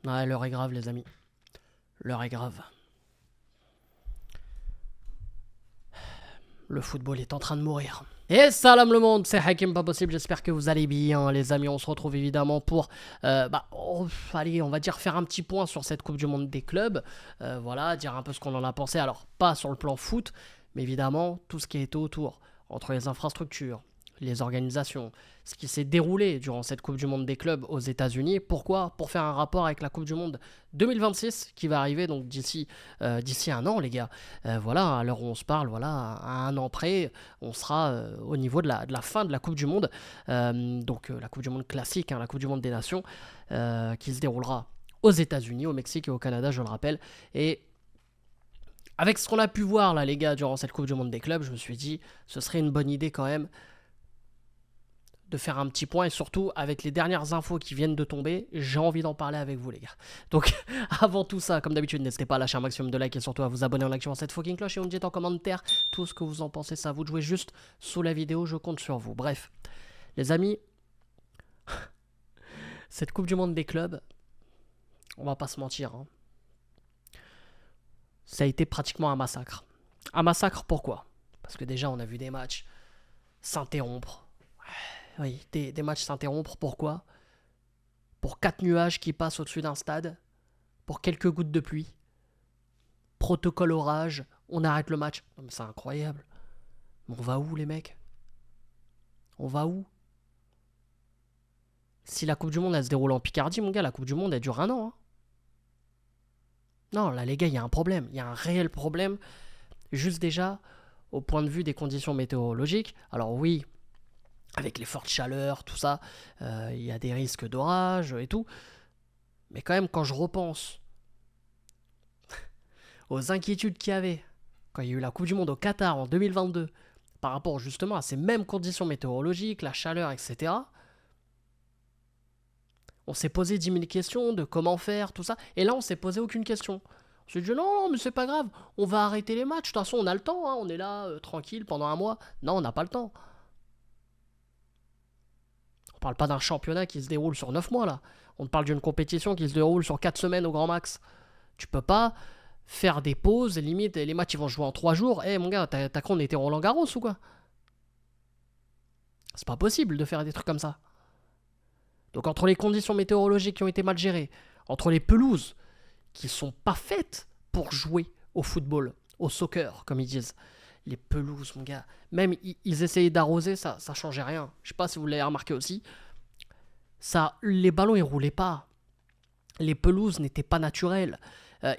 Ouais, l'heure est grave, les amis. L'heure est grave. Le football est en train de mourir. Et salam le monde, c'est Hakim Pas Possible, j'espère que vous allez bien les amis. On se retrouve évidemment pour, allez, on va dire faire un petit point sur cette Coupe du Monde des clubs. Voilà, dire un peu ce qu'on en a pensé. Alors, pas sur le plan foot, mais évidemment, tout ce qui était autour, entre les infrastructures, les organisations, ce qui s'est déroulé durant cette Coupe du Monde des clubs aux États-Unis. Pourquoi? Pour faire un rapport avec la Coupe du Monde 2026 qui va arriver donc d'ici un an, les gars. Voilà, à l'heure où on se parle, voilà, à un an près, on sera au niveau de la fin de la Coupe du Monde. Donc la Coupe du Monde classique, hein, la Coupe du Monde des Nations, qui se déroulera aux États-Unis, au Mexique et au Canada, je le rappelle. Et avec ce qu'on a pu voir là, les gars, durant cette Coupe du Monde des clubs, je me suis dit, ce serait une bonne idée quand même de faire un petit point, et surtout avec les dernières infos qui viennent de tomber, j'ai envie d'en parler avec vous les gars. Donc avant tout ça, comme d'habitude, n'hésitez pas à lâcher un maximum de likes et surtout à vous abonner en activant cette fucking cloche et vous me dites en commentaire tout ce que vous en pensez. Ça à vous de jouer juste sous la vidéo, je compte sur vous. Bref, les amis, cette Coupe du Monde des clubs, on va pas se mentir, hein, ça a été pratiquement un massacre. Un massacre pourquoi? Parce que déjà on a vu des matchs s'interrompre. Oui, des matchs s'interrompre, pourquoi? Pour 4 nuages qui passent au-dessus d'un stade, pour quelques gouttes de pluie, protocole orage, on arrête le match. Non mais c'est incroyable. Mais on va où les mecs? On va où? Si la Coupe du Monde elle se déroule en Picardie, mon gars, la Coupe du Monde elle dure un an. Hein. Non, là les gars, il y a un problème. Il y a un réel problème. Juste déjà, au point de vue des conditions météorologiques. Alors oui, avec les fortes chaleurs, tout ça, il y a des risques d'orage et tout. Mais quand même, quand je repense aux inquiétudes qu'il y avait quand il y a eu la Coupe du Monde au Qatar en 2022, par rapport justement à ces mêmes conditions météorologiques, la chaleur, etc., on s'est posé 10 000 questions de comment faire, tout ça. Et là, on s'est posé aucune question. On s'est dit non, mais c'est pas grave, on va arrêter les matchs. De toute façon, on a le temps, hein, on est là tranquille pendant un mois. Non, on n'a pas le temps. On parle pas d'un championnat qui se déroule sur 9 mois là. On parle d'une compétition qui se déroule sur 4 semaines au grand max. Tu peux pas faire des pauses, limite les matchs ils vont jouer en 3 jours. Eh mon gars, t'as cru qu'on était Roland Garros ou quoi? C'est pas possible de faire des trucs comme ça. Donc entre les conditions météorologiques qui ont été mal gérées, entre les pelouses qui sont pas faites pour jouer au football, au soccer comme ils disent, les pelouses mon gars, même ils essayaient d'arroser, ça changeait rien. Je sais pas si vous l'avez remarqué aussi. Ça, les ballons ils roulaient pas. Les pelouses n'étaient pas naturelles.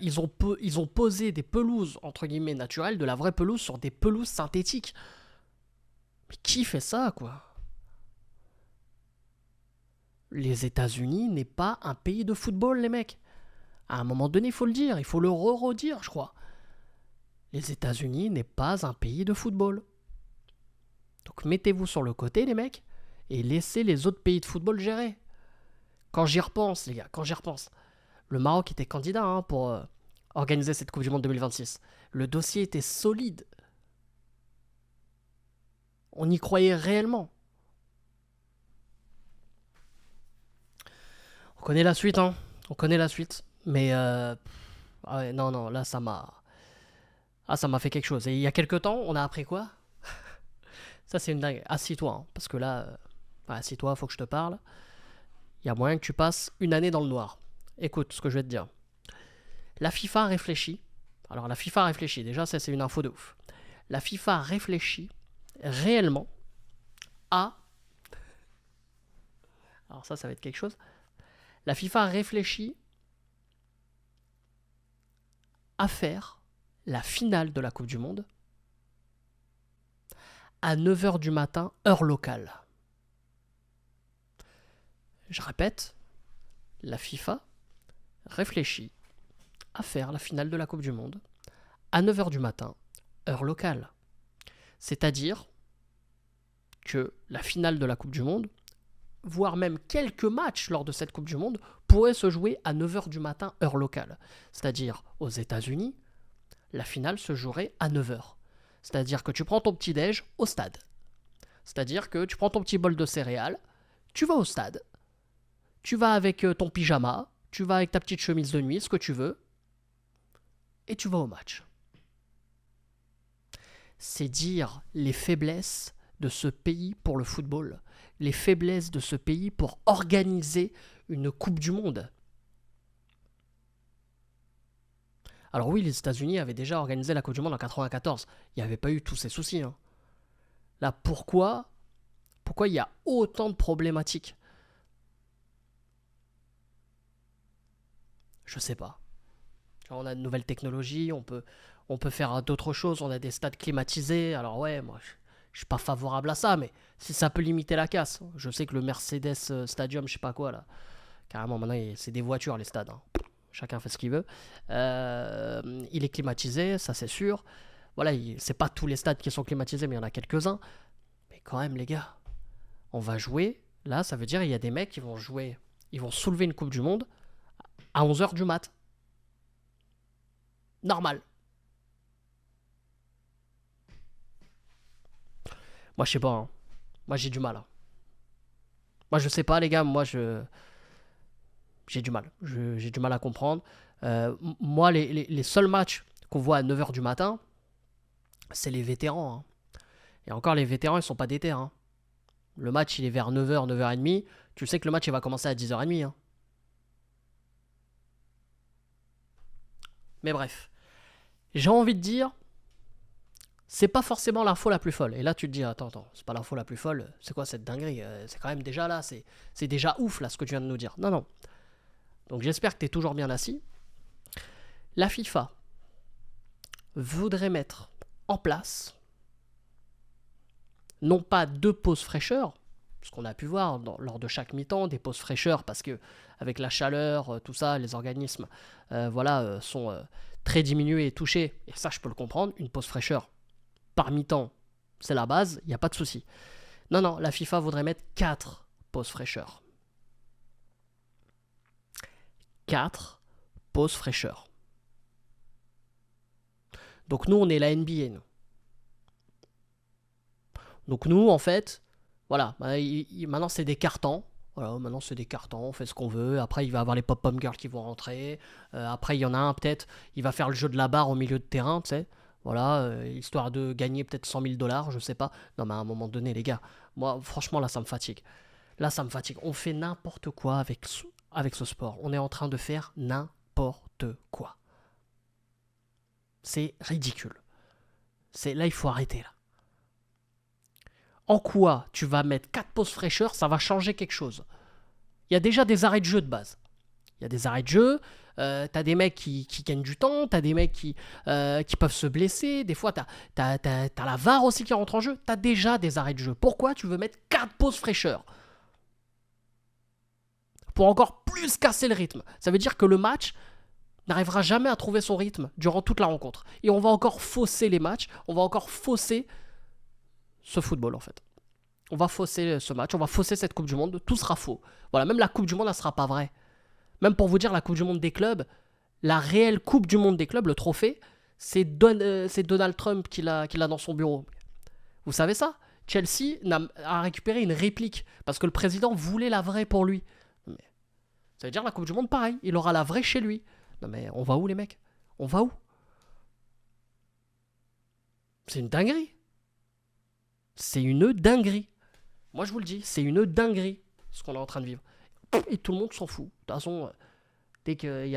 Ils ont posé des pelouses entre guillemets naturelles, de la vraie pelouse sur des pelouses synthétiques. Mais qui fait ça quoi? Les États-Unis n'est pas un pays de football les mecs. À un moment donné, il faut le dire, il faut le redire, je crois. Les États-Unis n'est pas un pays de football. Donc mettez-vous sur le côté les mecs et laissez les autres pays de football gérer. Quand j'y repense les gars, quand j'y repense, le Maroc était candidat hein, pour organiser cette Coupe du Monde 2026. Le dossier était solide. On y croyait réellement. On connaît la suite, hein. On connaît la suite. Mais ouais, non, là ça m'a... Ah, ça m'a fait quelque chose. Et il y a quelques temps, on a appris quoi? Ça c'est une dingue. Assis-toi, hein, parce que là... assis-toi, faut que je te parle. Il y a moyen que tu passes une année dans le noir. Écoute ce que je vais te dire. La FIFA réfléchit. Alors la FIFA réfléchit, déjà ça c'est une info de ouf. La FIFA réfléchit réellement à... Alors ça va être quelque chose. La FIFA réfléchit à faire la finale de la Coupe du Monde à 9h du matin, heure locale. Je répète, la FIFA réfléchit à faire la finale de la Coupe du Monde à 9h du matin, heure locale. C'est-à-dire que la finale de la Coupe du Monde, voire même quelques matchs lors de cette Coupe du Monde, pourraient se jouer à 9h du matin, heure locale. C'est-à-dire, aux États-Unis, la finale se jouerait à 9h. C'est-à-dire que tu prends ton petit-déj au stade. C'est-à-dire que tu prends ton petit bol de céréales, tu vas au stade, tu vas avec ton pyjama, tu vas avec ta petite chemise de nuit, ce que tu veux, et tu vas au match. C'est dire les faiblesses de ce pays pour le football, les faiblesses de ce pays pour organiser une Coupe du Monde. Alors oui, les États-Unis avaient déjà organisé la Coupe du Monde en 94. Il n'y avait pas eu tous ces soucis. Hein. Là, pourquoi il y a autant de problématiques? Je sais pas. On a de nouvelles technologies, on peut faire d'autres choses, on a des stades climatisés. Alors ouais, moi, je suis pas favorable à ça, mais si ça peut limiter la casse. Je sais que le Mercedes Stadium, je sais pas quoi, là, carrément, maintenant, c'est des voitures, les stades. Hein. Chacun fait ce qu'il veut. Il est climatisé, ça c'est sûr. Voilà, c'est pas tous les stades qui sont climatisés, mais il y en a quelques-uns. Mais quand même, les gars, on va jouer. Là, ça veut dire qu'il y a des mecs qui vont jouer, ils vont soulever une Coupe du Monde à 11h du mat. Normal. Moi, je sais pas. Hein. Moi, j'ai du mal. Hein. Moi, je sais pas, les gars. Moi, j'ai du mal. J'ai du mal à comprendre. Moi, les seuls matchs qu'on voit à 9h du matin, c'est les vétérans. Hein. Et encore, les vétérans, ils sont pas déter. Hein. Le match, il est vers 9h, 9h30. Tu sais que le match, il va commencer à 10h30. Hein. Mais bref. J'ai envie de dire, c'est pas forcément l'info la plus folle. Et là, tu te dis, attends, c'est pas l'info la plus folle. C'est quoi cette dinguerie? C'est quand même déjà là. C'est déjà ouf, là, ce que tu viens de nous dire. Non. Donc, j'espère que tu es toujours bien assis. La FIFA voudrait mettre en place, non pas 2 pauses fraîcheur, ce qu'on a pu voir lors de chaque mi-temps, des pauses fraîcheur, parce que avec la chaleur, tout ça, les organismes sont très diminués et touchés. Et ça, je peux le comprendre. Une pause fraîcheur par mi-temps, c'est la base, il n'y a pas de souci. Non, la FIFA voudrait mettre 4 pauses fraîcheur. 4 pauses fraîcheur. Donc nous, on est la NBA, nous. Donc nous, en fait, voilà, maintenant c'est des cartons. Voilà, maintenant c'est des cartons, on fait ce qu'on veut. Après, il va y avoir les pop-pom girls qui vont rentrer. Après, il y en a un, peut-être, il va faire le jeu de la barre au milieu de terrain, tu sais. Voilà, histoire de gagner peut-être 100 000 $, je sais pas. Non, mais à un moment donné, les gars, moi, franchement, là, ça me fatigue. Là, ça me fatigue. On fait n'importe quoi avec ce sport. On est en train de faire n'importe quoi. C'est ridicule. Là, il faut arrêter, là. En quoi tu vas mettre 4 pauses fraîcheur, ça va changer quelque chose. Il y a déjà des arrêts de jeu de base. Il y a des arrêts de jeu, t'as des mecs qui gagnent du temps, t'as des mecs qui peuvent se blesser, des fois t'as la VAR aussi qui rentre en jeu, t'as déjà des arrêts de jeu. Pourquoi tu veux mettre 4 pauses fraîcheur? Pour encore plus casser le rythme. Ça veut dire que le match n'arrivera jamais à trouver son rythme durant toute la rencontre. Et on va encore fausser les matchs, on va encore fausser ce football en fait. On va fausser ce match, on va fausser cette Coupe du Monde, tout sera faux. Voilà, même la Coupe du Monde, elle sera pas vraie. Même pour vous dire, la Coupe du Monde des clubs, la réelle Coupe du Monde des clubs, le trophée, c'est Donald Trump qui l'a dans son bureau. Vous savez ça? Chelsea a récupéré une réplique parce que le président voulait la vraie pour lui. Mais ça veut dire la Coupe du Monde, pareil, il aura la vraie chez lui. Non mais on va où les mecs? On va où? C'est une dinguerie. C'est une dinguerie. Moi je vous le dis, c'est une dinguerie ce qu'on est en train de vivre. Et tout le monde s'en fout. De toute façon, dès que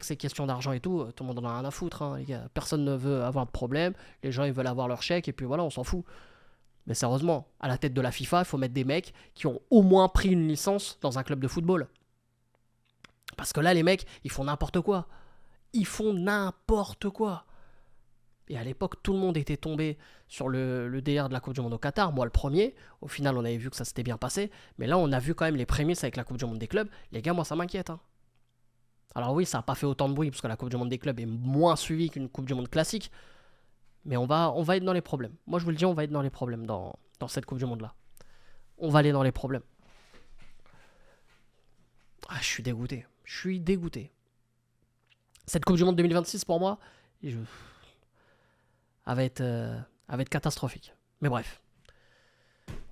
c'est question d'argent et tout le monde en a rien à foutre, hein, les gars. Personne ne veut avoir de problème. Les gens ils veulent avoir leur chèque et puis voilà, on s'en fout. Mais sérieusement, à la tête de la FIFA, il faut mettre des mecs qui ont au moins pris une licence dans un club de football. Parce que là, les mecs, ils font n'importe quoi. Ils font n'importe quoi. Et à l'époque, tout le monde était tombé sur le délire de la Coupe du Monde au Qatar. Moi, le premier. Au final, on avait vu que ça s'était bien passé. Mais là, on a vu quand même les prémices avec la Coupe du Monde des clubs. Les gars, moi, ça m'inquiète. Hein. Alors oui, ça n'a pas fait autant de bruit parce que la Coupe du Monde des clubs est moins suivie qu'une Coupe du Monde classique. Mais on va être dans les problèmes. Moi, je vous le dis, on va être dans les problèmes dans cette Coupe du Monde-là. On va aller dans les problèmes. Ah, je suis dégoûté. Je suis dégoûté. Cette Coupe du Monde 2026, pour moi, elle va être catastrophique. Mais bref.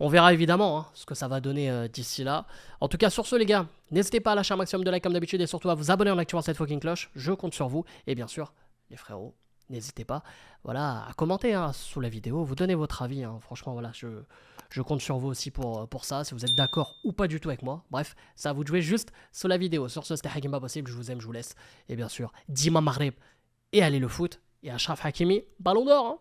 On verra évidemment hein, ce que ça va donner d'ici là. En tout cas, sur ce les gars, n'hésitez pas à lâcher un maximum de likes comme d'habitude et surtout à vous abonner en activant cette fucking cloche. Je compte sur vous. Et bien sûr, les frérots, n'hésitez pas voilà, à commenter hein, sous la vidéo, vous donnez votre avis. Hein. Franchement, voilà, je compte sur vous aussi pour ça, si vous êtes d'accord ou pas du tout avec moi. Bref, ça à vous de jouer juste sous la vidéo. Sur ce, c'était Hakim Pas Possible, je vous aime, je vous laisse. Et bien sûr, Dima Maghreb et allez le foot. Et Achraf Hakimi, ballon d'or. Hein.